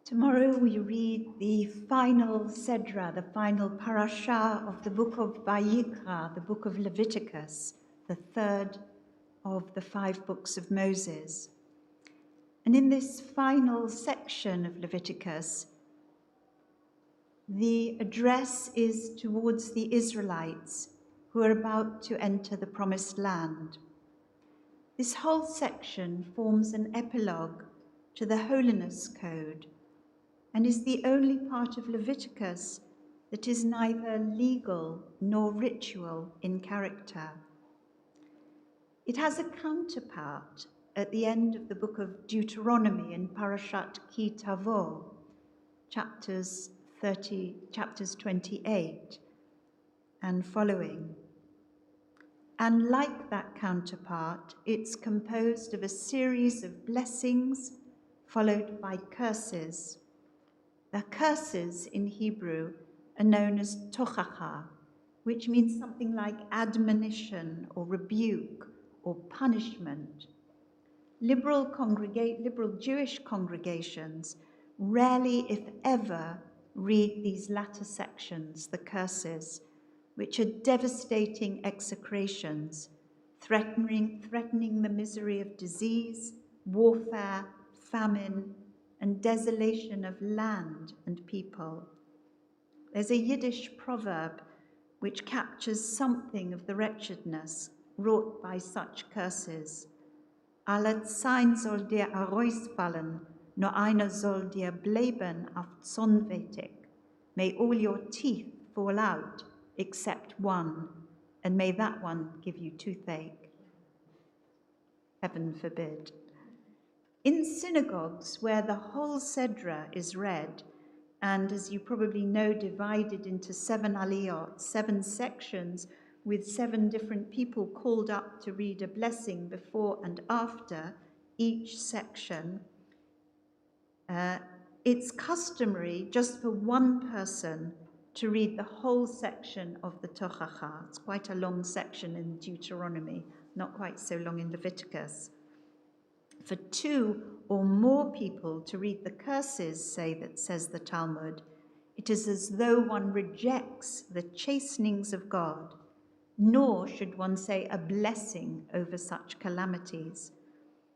Tomorrow we read the final Sedra, the final parasha of the book of Vayikra, the book of Leviticus, the third of the 5 books of Moses. And in this final section of Leviticus, the address is towards the Israelites who are about to enter the promised land. This whole section forms an epilogue to the Holiness Code, and is the only part of Leviticus that is neither legal nor ritual in character. It has a counterpart at the end of the book of Deuteronomy in Parashat Ki Tavo, chapters 28 and following. And like that counterpart, it's composed of a series of blessings followed by curses. The curses in Hebrew are known as tochacha, which means something like admonition or rebuke or punishment. Liberal Jewish congregations rarely, if ever, read these latter sections, the curses, which are devastating execrations, threatening the misery of disease, warfare, famine, and desolation of land and people. There's a Yiddish proverb which captures something of the wretchedness wrought by such curses. Alle Zein soll dir herausfallen, nur einer soll dir bleiben auf Zonwetig. May all your teeth fall out except one, and may that one give you toothache. Heaven forbid. In synagogues where the whole Sedra is read, and as you probably know, divided into 7 aliyot, 7 sections, with 7 different people called up to read a blessing before and after each section, it's customary just for one person to read the whole section of the Tochacha. It's quite a long section in Deuteronomy, not quite so long in Leviticus. For 2 or more people to read the curses, says the Talmud, it is as though one rejects the chastenings of God, nor should one say a blessing over such calamities.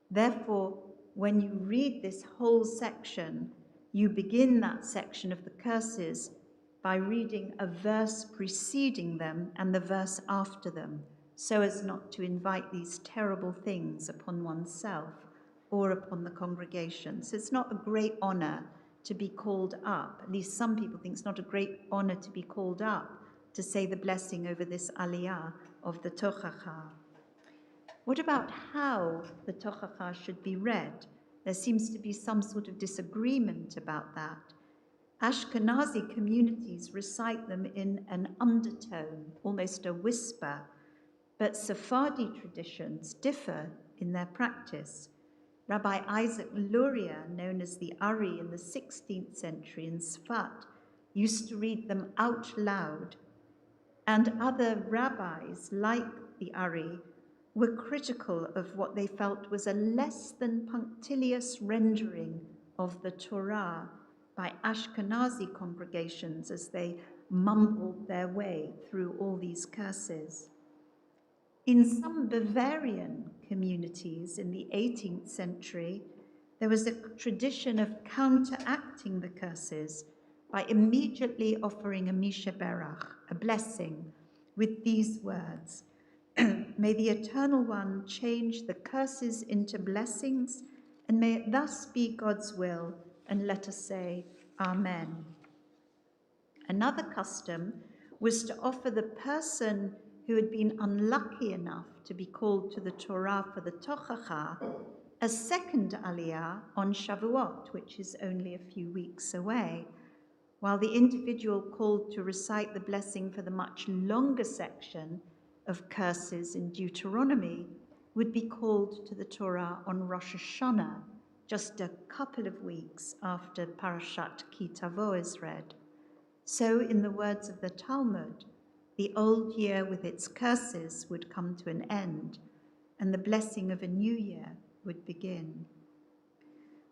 Therefore, when you read this whole section, you begin that section of the curses by reading a verse preceding them and the verse after them, so as not to invite these terrible things upon oneself or upon the congregation. So it's not a great honor to be called up. At least some people think it's not a great honor to be called up to say the blessing over this aliyah of the Tochacha. What about how the Tochacha should be read? There seems to be some sort of disagreement about that. Ashkenazi communities recite them in an undertone, almost a whisper, but Sephardi traditions differ in their practice. Rabbi Isaac Luria, known as the Ari in the 16th century in Sfat, used to read them out loud, and other rabbis, like the Ari, were critical of what they felt was a less than punctilious rendering of the Torah by Ashkenazi congregations as they mumbled their way through all these curses. In some Bavarian communities in the 18th century, there was a tradition of counteracting the curses by immediately offering a Misha Berach, a blessing, with these words: May the Eternal One change the curses into blessings, and may it thus be God's will, and let us say, Amen. Another custom was to offer the person who had been unlucky enough to be called to the Torah for the Tochacha a second aliyah on Shavuot, which is only a few weeks away, while the individual called to recite the blessing for the much longer section of curses in Deuteronomy would be called to the Torah on Rosh Hashanah, just a couple of weeks after Parashat Ki Tavo is read. So, in the words of the Talmud, the old year with its curses would come to an end, and the blessing of a new year would begin.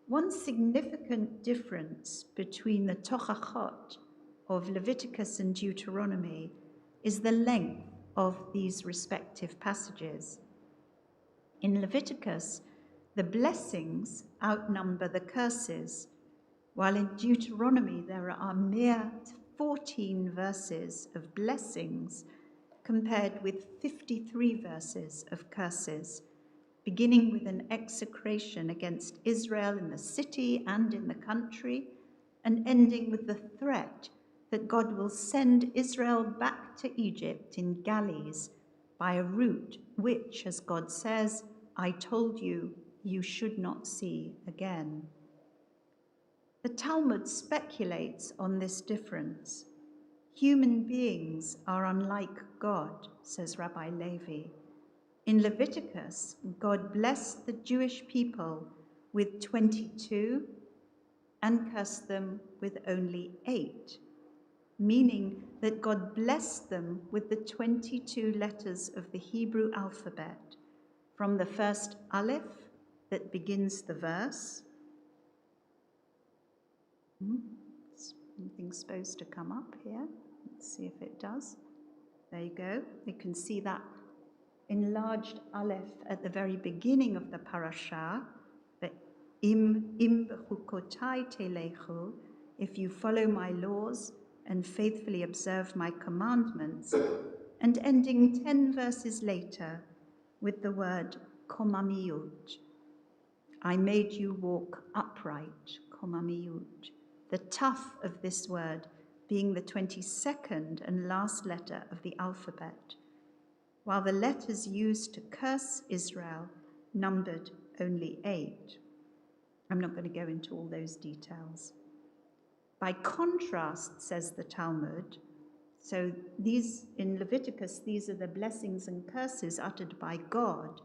One significant difference between the Tochachot of Leviticus and Deuteronomy is the length of these respective passages. In Leviticus, the blessings outnumber the curses, while in Deuteronomy there are mere 14 verses of blessings compared with 53 verses of curses, beginning with an execration against Israel in the city and in the country, and ending with the threat that God will send Israel back to Egypt in galleys by a route which, as God says, I told you, you should not see again. The Talmud speculates on this difference. Human beings are unlike God, says Rabbi Levi. In Leviticus, God blessed the Jewish people with 22 and cursed them with only 8, meaning that God blessed them with the 22 letters of the Hebrew alphabet, from the first Aleph that begins the verse. Something's supposed to come up here. Let's see if it does. There you go. You can see that enlarged Aleph at the very beginning of the parasha, but im b'chukotai telechu, if you follow my laws and faithfully observe my commandments, and ending 10 verses later with the word komamiyut. I made you walk upright, komamiyut. The tough of this word being the 22nd and last letter of the alphabet, while the letters used to curse Israel numbered only 8. I'm not going to go into all those details. By contrast, says the Talmud, so these in Leviticus, these are the blessings and curses uttered by God.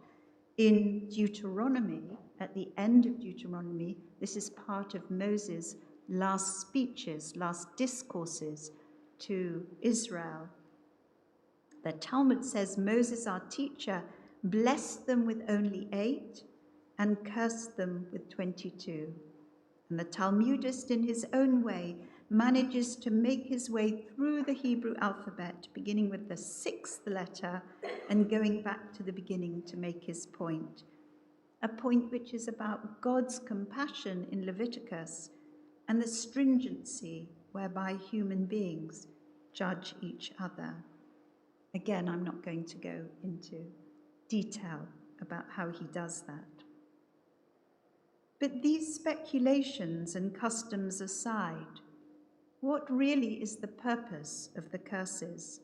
In Deuteronomy, at the end of Deuteronomy, this is part of Moses' last speeches, last discourses to Israel. The Talmud says Moses, our teacher, blessed them with only 8 and cursed them with 22. And the Talmudist, in his own way, manages to make his way through the Hebrew alphabet, beginning with the 6th letter and going back to the beginning to make his point. A point which is about God's compassion in Leviticus and the stringency whereby human beings judge each other. Again, I'm not going to go into detail about how he does that. But these speculations and customs aside, what really is the purpose of the curses?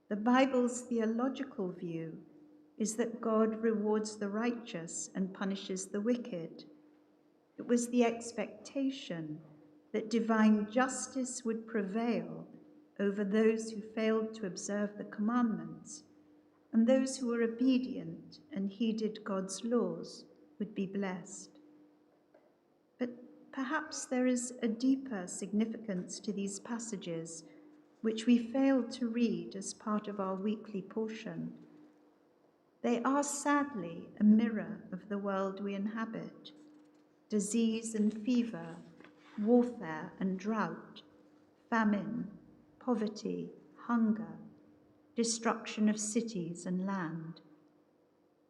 The Bible's theological view is that God rewards the righteous and punishes the wicked. It was the expectation that divine justice would prevail over those who failed to observe the commandments, and those who were obedient and heeded God's laws would be blessed. But perhaps there is a deeper significance to these passages which we fail to read as part of our weekly portion. They are sadly a mirror of the world we inhabit. Disease and fever, warfare and drought, famine, poverty, hunger, destruction of cities and land.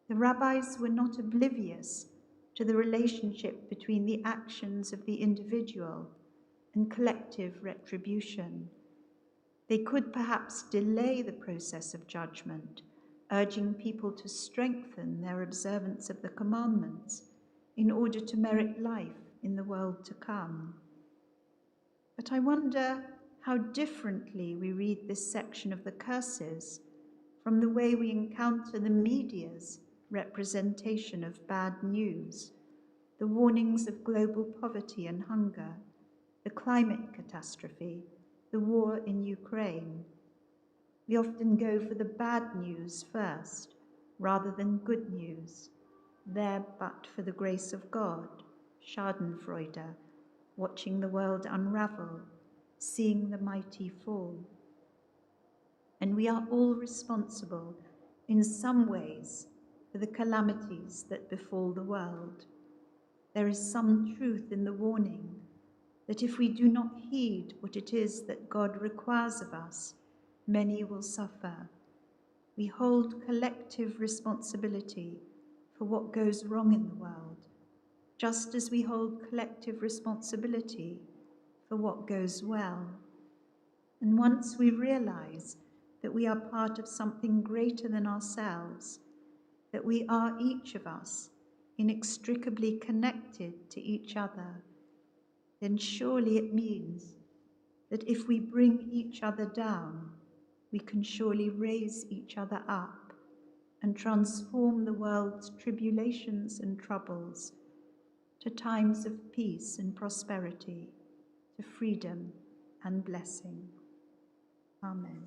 The rabbis were not oblivious to the relationship between the actions of the individual and collective retribution. They could perhaps delay the process of judgment, urging people to strengthen their observance of the commandments in order to merit life in the world to come. But I wonder how differently we read this section of the curses from the way we encounter the media's representation of bad news, the warnings of global poverty and hunger, the climate catastrophe, the war in Ukraine. We often go for the bad news first, rather than good news. There but for the grace of God, Schadenfreude, watching the world unravel, seeing the mighty fall. And we are all responsible in some ways for the calamities that befall the world. There is some truth in the warning that if we do not heed what it is that God requires of us, many will suffer. We hold collective responsibility for what goes wrong in the world, just as we hold collective responsibility for what goes well. And once we realize that we are part of something greater than ourselves, that we are each of us inextricably connected to each other, then surely it means that if we bring each other down, we can surely raise each other up and transform the world's tribulations and troubles to times of peace and prosperity, to freedom and blessing. Amen.